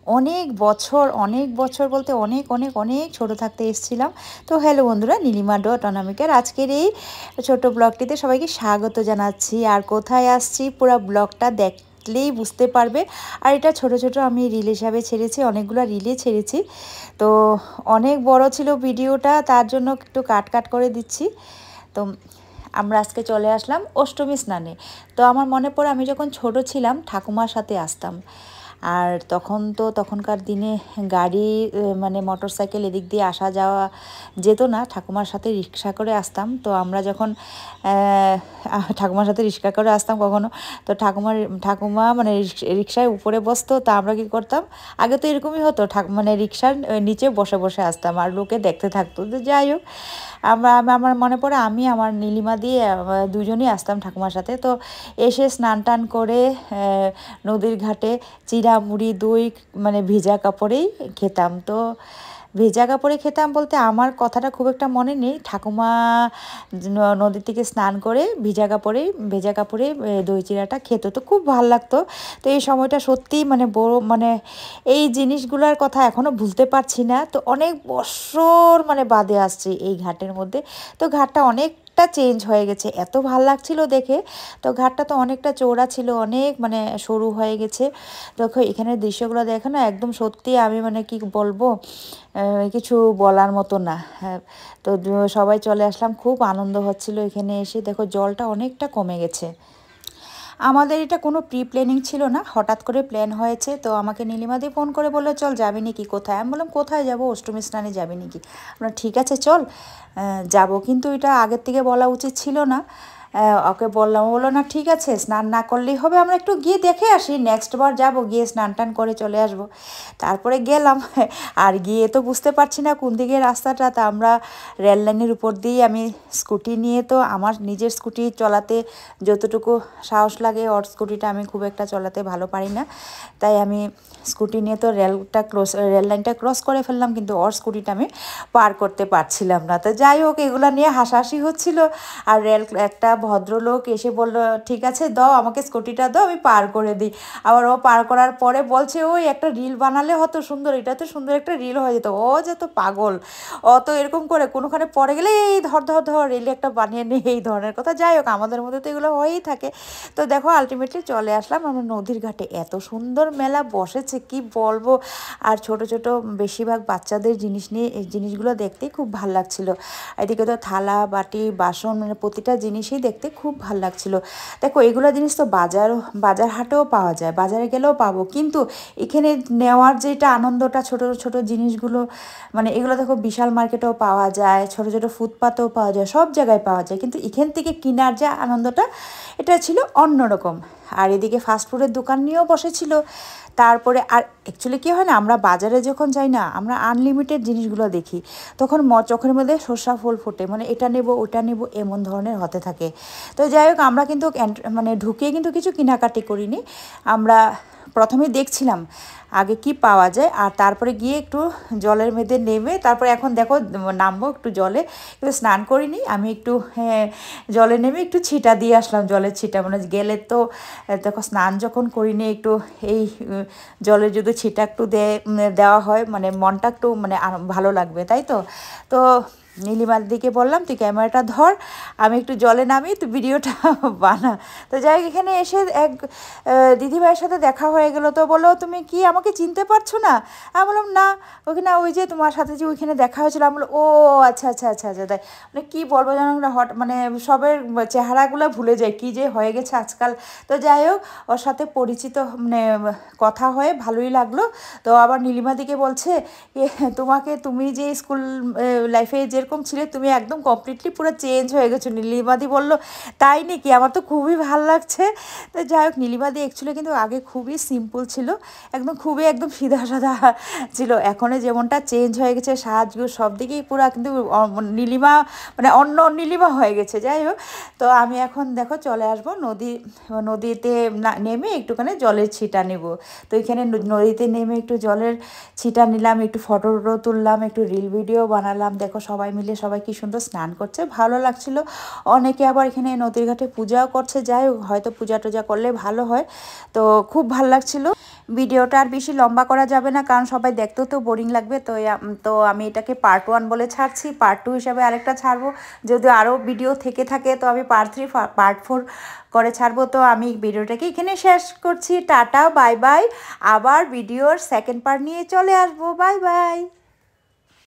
অনেক বছর বলতে অনেক অনেক অনেক ছোট থাকতে এসেছিলাম। তো হ্যালো বন্ধুরা, নীলিমা ডট অনামিকার আজকের এই ছোট ব্লগটিতে সবাইকে স্বাগত জানাচ্ছি। আর কোথায় আসছি পুরো ব্লগটা দেখলেই বুঝতে পারবে। আর এটা ছোট ছোট আমি রিল হিসাবে ছেড়েছি, অনেকগুলো রিলে ছেড়েছি। তো অনেক বড় ছিল ভিডিওটা, তার জন্য একটু কাট কাট করে দিচ্ছি। তো আমরা আজকে চলে আসলাম অষ্টমী স্নানে। তো আমার মনে পড়ে আমি যখন ছোট ছিলাম ঠাকুমার সাথে আসতাম। আর তখনকার দিনে গাড়ি মানে মোটর সাইকেল এদিক দিয়ে আসা যাওয়া যেত না, ঠাকুমার সাথে রিক্সা করে আসতাম। তো আমরা যখন ঠাকুমার সাথে রিক্সা করে আসতাম কখনো, তো ঠাকুমা মানে রিক্সায় উপরে বসতো, তা আমরা কী করতাম, আগে তো এরকমই হতো, মানে রিক্সার নিচে বসে বসে আসতাম আর লোকে দেখতে থাকতো। তো যাই হোক, আমার মনে পড়ে আমি আমার নীলিমা দিয়ে দুজনেই আসতাম ঠাকুমার সাথে। তো এসে স্নান টান করে নদীর ঘাটে চিড়া মুড়ি দই মানে ভেজা কাপড়েই খেতাম। তো ভেজা কাপড়ে খেতাম বলতে আমার কথাটা খুব একটা মনে নেই। ঠাকুমা নদী থেকে স্নান করে ভেজা কাপড়ে দই চিড়াটা খেত, তো খুব ভালো লাগতো। তো এই সময়টা সত্যিই মানে বড় মানে এই জিনিসগুলোর কথা এখনও ভুলতে পারছি না। তো অনেক বছর মানে বাদে আসছি এই ঘাটের মধ্যে। তো ঘাটটা অনেকটা চেঞ্জ হয়ে গেছে, এত ভাল লাগছিল দেখে। তো ঘাটটা তো অনেকটা চওড়া ছিল, অনেক মানে সরু হয়ে গেছে। দেখো এখানের দৃশ্যগুলো দেখো না, একদম সত্যি আমি মানে কি বলবো, কিছু বলার মতো না। হ্যাঁ, তো সবাই চলে আসলাম, খুব আনন্দ হচ্ছিল এখানে এসে। দেখো জলটা অনেকটা কমে গেছে। আমাদের এটা কোনো প্রি প্ল্যানিং ছিল না, হঠাৎ করে প্ল্যান হয়েছে। তো আমাকে নীলিমাদি ফোন করে বললো, চল যাবি নাকি, কোথায়? আমি বললাম, কোথায় যাব, অষ্টমী স্নানে যাবি নাকি? আমরা ঠিক আছে চল যাব, কিন্তু এটা আগের থেকে বলা উচিত ছিল না। ওকে বললাম, ও বললো না ঠিক আছে, স্নান না করলেই হবে, আমরা একটু গিয়ে দেখে আসি, নেক্সট বার যাবো, গিয়ে স্নান টান করে চলে আসবো। তারপরে গেলাম আর গিয়ে তো বুঝতে পারছি না কোন দিকে রাস্তাটা। তা আমরা রেল লাইনের উপর দিয়ে, আমি স্কুটি নিয়ে, তো আমার নিজের স্কুটি চলাতে যতটুকু সাহস লাগে, ওর স্কুটিটা আমি খুব একটা চলাতে ভালো পারি না, তাই আমি স্কুটি নিয়ে তো রেল লাইনটা ক্রস করে ফেললাম, কিন্তু ওর স্কুটিটা আমি পার করতে পারছিলাম না। তো যাই হোক, এগুলো নিয়ে হাসাহাসি হচ্ছিল। আর একটা ভদ্রলোক এসে বলল, ঠিক আছে দাও আমাকে স্কুটিটা দাও, আমি পার করে দিই। আবার ও পার করার পরে বলছে, ওই একটা রিল বানালে হতো সুন্দর, এটা তো সুন্দর একটা রিল হয়ে যেত। ও যে তো পাগল, ও তো এরকম করে কোনোখানে পড়ে গেলে এই ধর ধর ধর রিলে একটা বানিয়ে নেই, এই ধরনের কথা। যাই হোক, আমাদের মধ্যে তো এগুলো হয়েই থাকে। তো দেখো আলটিমেটলি চলে আসলাম আমরা নদীর ঘাটে। এত সুন্দর মেলা বসেছে কি বলবো। আর ছোট ছোট বেশিরভাগ বাচ্চাদের জিনিস নিয়ে এই জিনিসগুলো দেখতেই খুব ভাল লাগছিল। এদিকে তো থালা বাটি বাসন মানে প্রতিটা জিনিসই দেখতে খুব ভাল লাগছিল। দেখো এগুলো জিনিস তো বাজার হাটেও পাওয়া যায়, বাজারে গেলেও পাবো, কিন্তু এখানে নেওয়ার যেটা আনন্দটা, ছোট ছোট জিনিসগুলো মানে এগুলো দেখো বিশাল মার্কেটেও পাওয়া যায়, ছোট ছোট ফুটপাতেও পাওয়া যায়, সব জায়গায় পাওয়া যায়, কিন্তু এখান থেকে কেনার যে আনন্দটা, এটা ছিল অন্যরকম। আর এদিকে ফাস্টফুডের দোকান নিয়েও বসেছিল। তারপরে আর অ্যাকচুয়ালি কী হয় না, আমরা বাজারে যখন যাই না, আমরা আনলিমিটেড জিনিসগুলো দেখি, তখন চোখের মধ্যে সর্ষা ফুল ফোটে, মানে এটা নেব ওটা নেব এমন ধরনের হতে থাকে। তো যাই হোক, আমরা কিন্তু মানে ঢুকিয়ে কিন্তু কিছু কেনাকাটি করিনি। আমরা প্রথমে দেখছিলাম আগে কি পাওয়া যায়, আর তারপরে গিয়ে একটু জলের মধ্যে নেমে, তারপরে এখন দেখো নামবো একটু জলে, কিন্তু স্নান করিনি আমি। একটু জলে নেমে একটু ছিটা দিয়ে আসলাম, জলের ছিটা মানে গেলে তো দেখো, স্নান যখন করিনি একটু এই জলে যদি ছিটা একটু দেওয়া হয়, মানে মনটা একটু মানে ভালো লাগবে, তাই তো। তো নীলিমার দিকে বললাম, তুই ক্যামেরাটা ধর, আমি একটু জলে নামি, তুই ভিডিওটা বানা। তো যাই হোক, এখানে এসে এক দিদিভাইয়ের সাথে দেখা হয়ে গেলো। তো বলো, তুমি কি আমাকে চিনতে পারছো না? আমি বললাম, না। ওখানে ওই যে তোমার সাথে যে ওইখানে দেখা হয়েছিল। আমি বলো, ও আচ্ছা আচ্ছা আচ্ছা আচ্ছা, তাই মানে কী বলবো জানো না, মানে সবের চেহারাগুলো ভুলে যায়, কী যে হয়ে গেছে আজকাল। তো যাই হোক, ওর সাথে পরিচিত মানে কথা হয়ে ভালোই লাগলো। তো আবার নীলিমা দিকে বলছে, তুমি যে স্কুল লাইফে যেরকম ছিলে, তুমি একদম কমপ্লিটলি পুরো চেঞ্জ হয়ে গেছো। নীলিমাদি বলল, তাই নাকি? আমার তো খুবই ভাল লাগছে। তো যাই হোক, নীলিমাদি অ্যাকচুয়ালি কিন্তু আগে খুবই সিম্পল ছিল, একদম সিধা সাদা ছিল। এখনে যেমনটা চেঞ্জ হয়ে গেছে, সাজগোজ সব দিকেই পুরো কিন্তু নীলিমা মানে অন্য নীলিমা হয়ে গেছে। যাই হোক, তো আমি এখন দেখো চলে আসবো নদীতে নেমে একটুখানি জলের ছিটা নেব। তো এখানে নদীতে নেমে একটু জলের ছিটা নিলাম, একটু ফটো তুললাম, একটু রিল ভিডিও বানালাম। দেখো সবাই মিলে সবাই কি সুন্দর স্নান করছে, ভালো লাগছিল। অনেকে আবার এখানে নদীর ঘাটে পূজাও করছে, যাই হোক হয়তো পূজা টুজা করলে ভালো হয়। তো খুব ভালো লাগছিল। ভিডিওটা আর বেশি লম্বা করা যাবে না, কারণ সবাই দেখতেও তো বোরিং লাগবে। তো আমি এটাকে পার্ট 1 বলে ছাড়ছি, পার্ট 2 হিসাবে আরেকটা ছাড়বো। যদি আরও ভিডিও থেকে থাকে তো আমি পার্ট 3 পার্ট 4 করে ছাড়বো। তো আমি ভিডিওটাকে এখানে শেষ করছি। Tata, bye bye. আবার ভিডিওর সেকেন্ড পার্ট নিয়ে চলে আসবো। Bye bye.